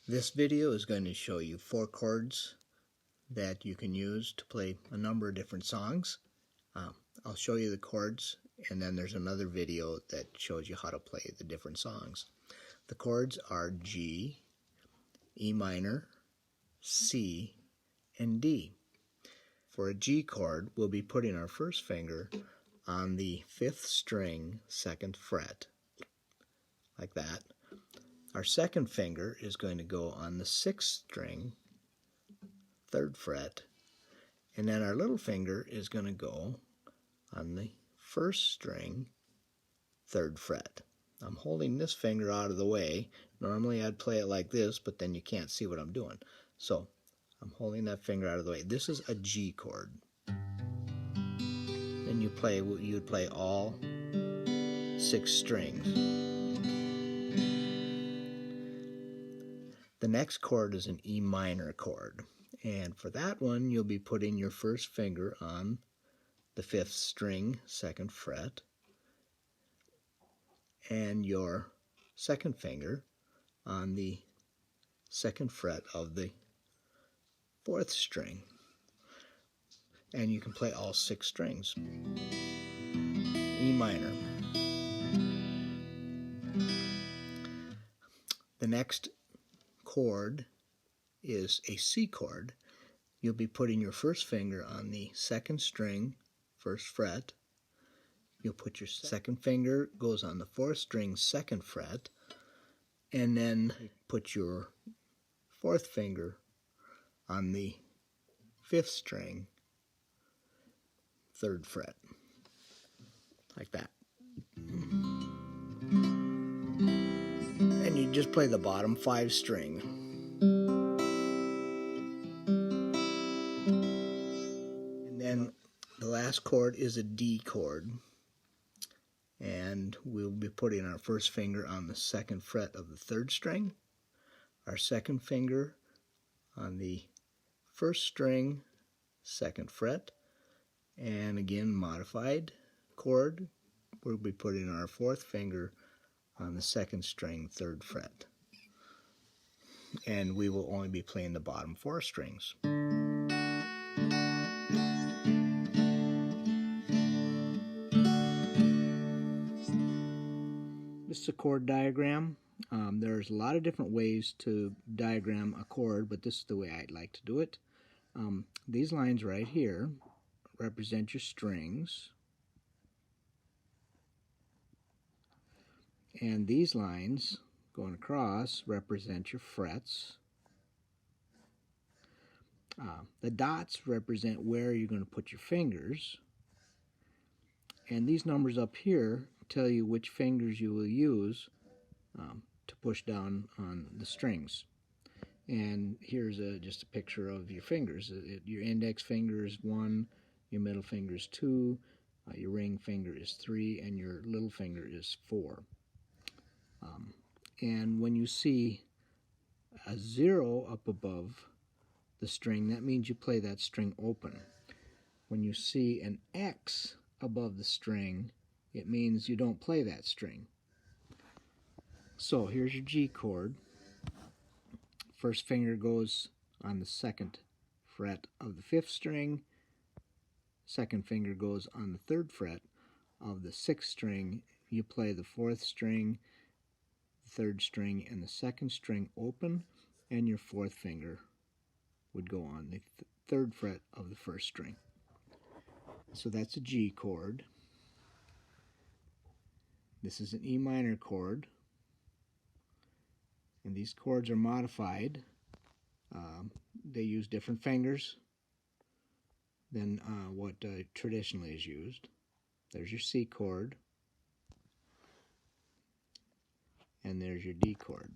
This video is going to show you 4 chords that you can use to play a number of different songs. I'll show you the chords, and then there's another video that shows you how to play the different songs. The chords are G, E minor, C, and D. For a G chord, we'll be putting our first finger on the 5th string, 2nd fret, like that. Our second finger is going to go on the 6th string, 3rd fret, and then our little finger is going to go on the 1st string, 3rd fret. I'm holding this finger out of the way. Normally I'd play it like this, but then you can't see what I'm doing. So I'm holding that finger out of the way. This is a G chord. Then you'd play all 6 strings. The next chord is an E minor chord, and for that one you'll be putting your first finger on the 5th string, 2nd fret, and your second finger on the 2nd fret of the 4th string, and you can play all 6 strings. E minor. The next chord is a C chord. You'll be putting your first finger on the 2nd string, 1st fret. You'll put your second finger goes on the 4th string, 2nd fret, and then put your 4th finger on the 5th string, 3rd fret, like that. And you just play the bottom 5 string. And then the last chord is a D chord. And we'll be putting our first finger on the 2nd fret of the 3rd string, our second finger on the 1st string, 2nd fret, and again modified chord, we'll be putting our 4th finger on the 2nd string, 3rd fret. And we will only be playing the bottom 4 strings. This is a chord diagram. There's a lot of different ways to diagram a chord, but this is the way I'd like to do it. These lines right here represent your strings, and these lines going across represent your frets. The dots represent where you're going to put your fingers, and these numbers up here tell you which fingers you will use to push down on the strings. And here's just a picture of your fingers. Your index finger is 1, your middle finger is 2, your ring finger is 3, and your little finger is 4. And when you see a 0 up above the string, that means you play that string open. When you see an X above the string, it means you don't play that string. So here's your G chord. First finger goes on the 2nd fret of the 5th string. Second finger goes on the 3rd fret of the 6th string. You play the 4th string, the 3rd string, and the 2nd string open, and your 4th finger would go on the 3rd fret of the 1st string. So that's a G chord. This is an E minor chord, and these chords are modified. They use different fingers than what traditionally is used. There's your C chord, and there's your D chord.